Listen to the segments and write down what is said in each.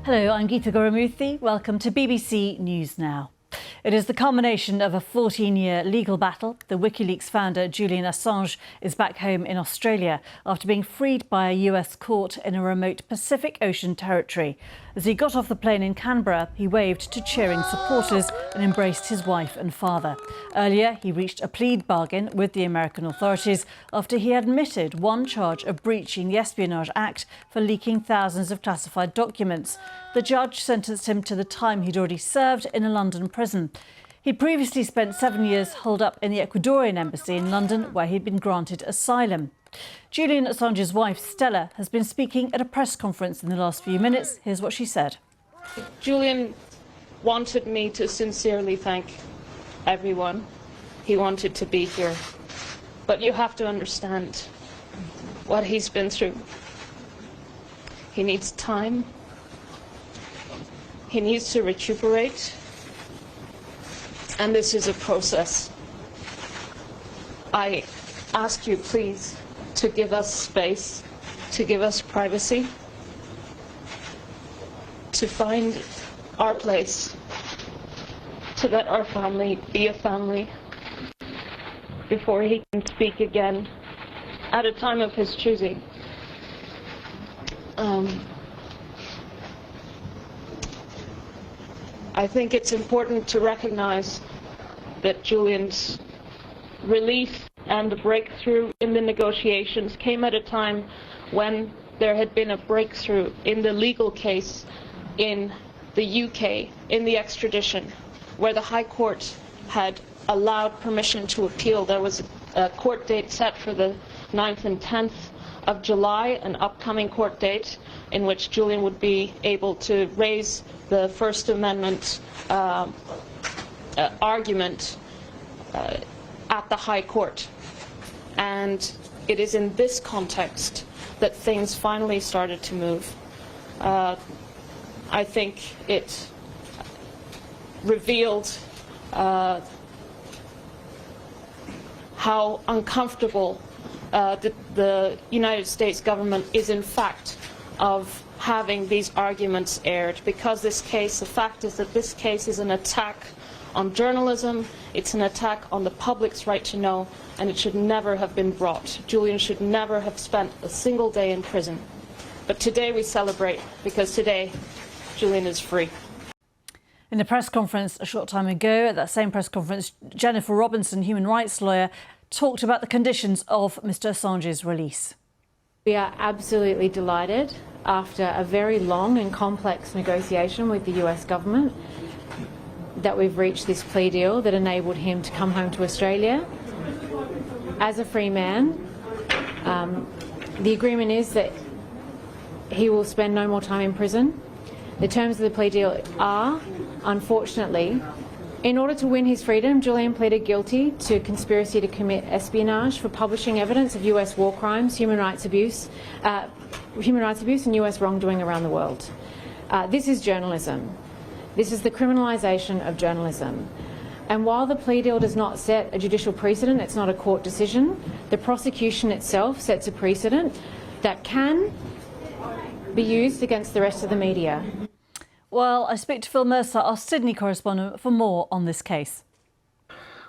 Hello, I'm Geeta Gurumurthy. Welcome to BBC News Now. It is the culmination of a 14-year legal battle. The Wikileaks founder, Julian Assange, is back home in Australia after being freed by a US court in a remote Pacific Ocean territory. As he got off the plane in Canberra, he waved to cheering supporters and embraced his wife and father. Earlier, he reached a plead bargain with the American authorities after he admitted one charge of breaching the Espionage Act for leaking thousands of classified documents. The judge sentenced him to the time he'd already served in a London prison. He'd previously spent 7 years holed up in the Ecuadorian embassy in London, where he'd been granted asylum. Julian Assange's wife, Stella, has been speaking at a press conference in the last few minutes. Here's what she said. Julian wanted me to sincerely thank everyone. He wanted to be here. But you have to understand what he's been through. He needs time. He needs to recuperate. And this is a process. I ask you, please, to give us space, to give us privacy, to find our place, to let our family be a family before he can speak again at a time of his choosing. I think it's important to recognize that Julian's relief and the breakthrough in the negotiations came at a time when there had been a breakthrough in the legal case in the UK, in the extradition, where the High Court had allowed permission to appeal. There was a court date set for the 9th and 10th of July, an upcoming court date in which Julian would be able to raise the First Amendment argument at the High Court. And it is in this context that things finally started to move. I think it revealed how uncomfortable the United States government is in fact of having these arguments aired, because this case, the fact is that this case is an attack on journalism, it's an attack on the public's right to know, and it should never have been brought. Julian should never have spent a single day in prison. But today we celebrate, because today Julian is free. In a press conference a short time ago, at that same press conference, Jennifer Robinson, human rights lawyer, talked about the conditions of Mr. Assange's release. We are absolutely delighted, after a very long and complex negotiation with the US government, that we've reached this plea deal that enabled him to come home to Australia as a free man. The agreement is that he will spend no more time in prison. The terms of the plea deal are, unfortunately, in order to win his freedom, Julian pleaded guilty to conspiracy to commit espionage for publishing evidence of US war crimes, human rights abuse and US wrongdoing around the world. This is journalism. This is the criminalisation of journalism. And while the plea deal does not set a judicial precedent, it's not a court decision, the prosecution itself sets a precedent that can be used against the rest of the media. Well, I speak to Phil Mercer, our Sydney correspondent, for more on this case.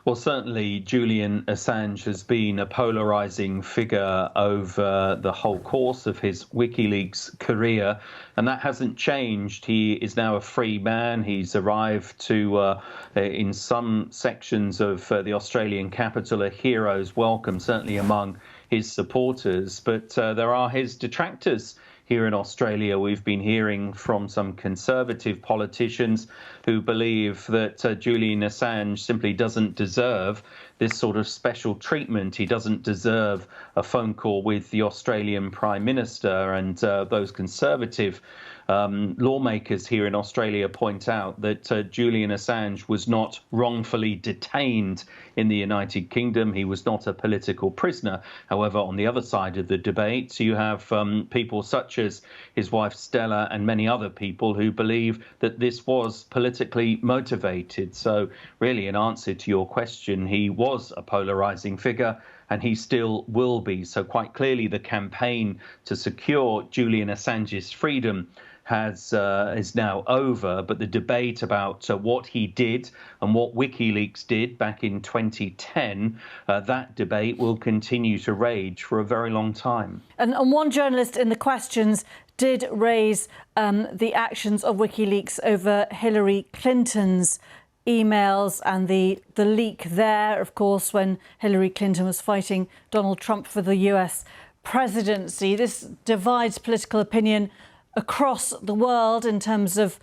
Well, certainly Julian Assange has been a polarising figure over the whole course of his WikiLeaks career, and that hasn't changed. He is now a free man. He's arrived to, in some sections of the Australian capital, a hero's welcome, certainly among his supporters. But there are his detractors here in Australia. We've been hearing from some Conservative politicians who believe that Julian Assange simply doesn't deserve this sort of special treatment. He doesn't deserve a phone call with the Australian Prime Minister, and those Conservative lawmakers here in Australia point out that Julian Assange was not wrongfully detained in the United Kingdom. He was not a political prisoner. However, on the other side of the debate, you have people such as his wife Stella and many other people who believe that this was politically motivated. So really, in answer to your question, he was a polarizing figure, and he still will be. So quite clearly, the campaign to secure Julian Assange's freedom is now over, but the debate about what he did and what WikiLeaks did back in 2010, that debate will continue to rage for a very long time. And one journalist in the questions did raise the actions of WikiLeaks over Hillary Clinton's emails and the leak there, of course, when Hillary Clinton was fighting Donald Trump for the US presidency. This divides political opinion across the world in terms of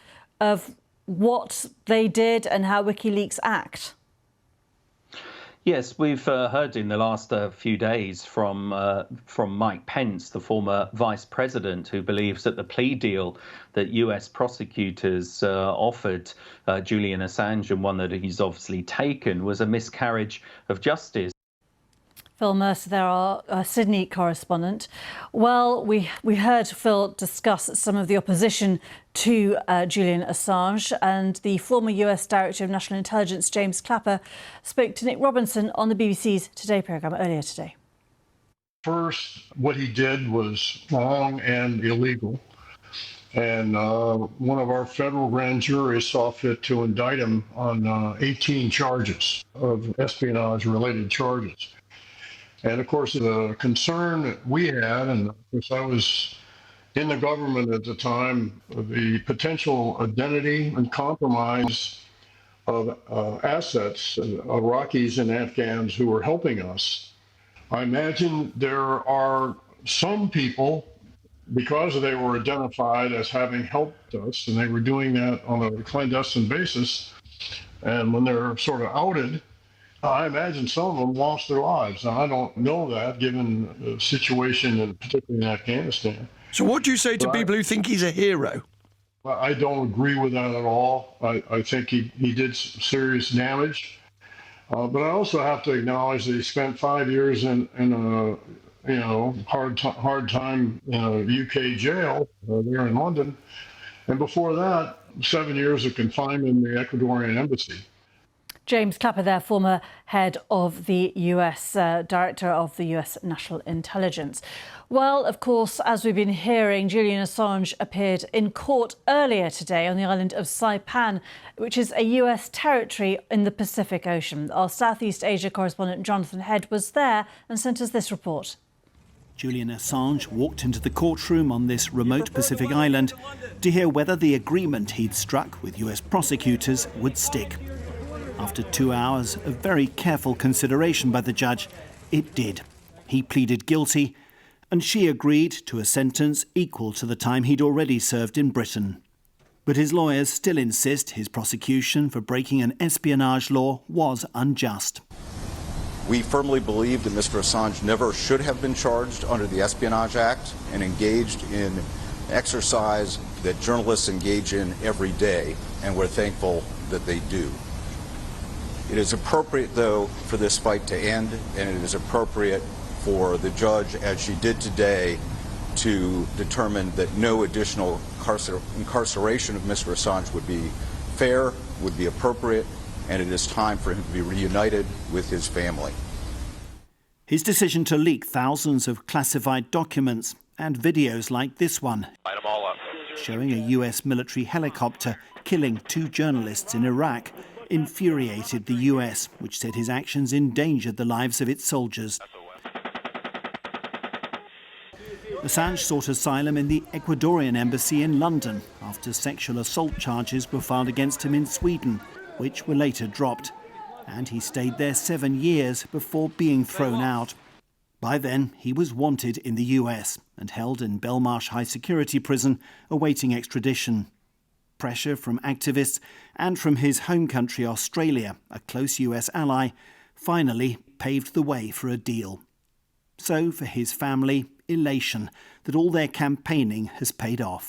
what they did and how WikiLeaks act. Yes, we've heard in the last few days from Mike Pence, the former vice president, who believes that the plea deal that US prosecutors offered Julian Assange, and one that he's obviously taken, was a miscarriage of justice. Phil Mercer, there, our Sydney correspondent. Well, we heard Phil discuss some of the opposition to Julian Assange, and the former US Director of National Intelligence, James Clapper, spoke to Nick Robinson on the BBC's Today programme earlier today. First, what he did was wrong and illegal. And one of our federal grand juries saw fit to indict him on 18 charges of espionage-related charges. And of course, the concern that we had, and of course I was in the government at the time, the potential identity and compromise of assets, Iraqis and Afghans who were helping us. I imagine there are some people, because they were identified as having helped us, and they were doing that on a clandestine basis, and when they're sort of outed, I imagine some of them lost their lives. Now, I don't know that, given the situation, particularly in Afghanistan. So what do you say to people who think he's a hero? I don't agree with that at all. I think he did serious damage. But I also have to acknowledge that he spent 5 years in a hard time in a UK jail there in London. And before that, 7 years of confinement in the Ecuadorian embassy. James Clapper there, former head of the US, Director of the US National Intelligence. Well, of course, as we've been hearing, Julian Assange appeared in court earlier today on the island of Saipan, which is a US territory in the Pacific Ocean. Our Southeast Asia correspondent Jonathan Head was there and sent us this report. Julian Assange walked into the courtroom on this remote Pacific island to hear whether the agreement he'd struck with US prosecutors would stick. After 2 hours of very careful consideration by the judge, it did. He pleaded guilty, and she agreed to a sentence equal to the time he'd already served in Britain. But his lawyers still insist his prosecution for breaking an espionage law was unjust. We firmly believe that Mr. Assange never should have been charged under the Espionage Act and engaged in exercise that journalists engage in every day, and we're thankful that they do. It is appropriate, though, for this fight to end, and it is appropriate for the judge, as she did today, to determine that no additional incarceration of Mr. Assange would be fair, would be appropriate, and it is time for him to be reunited with his family. His decision to leak thousands of classified documents and videos like this one, showing a US military helicopter killing 2 journalists in Iraq, infuriated the US, which said his actions endangered the lives of its soldiers. Assange sought asylum in the Ecuadorian embassy in London after sexual assault charges were filed against him in Sweden, which were later dropped. And he stayed there 7 years before being thrown out. By then, he was wanted in the US and held in Belmarsh High Security Prison, awaiting extradition. Pressure from activists and from his home country, Australia, a close US ally, finally paved the way for a deal. So, for his family, elation that all their campaigning has paid off.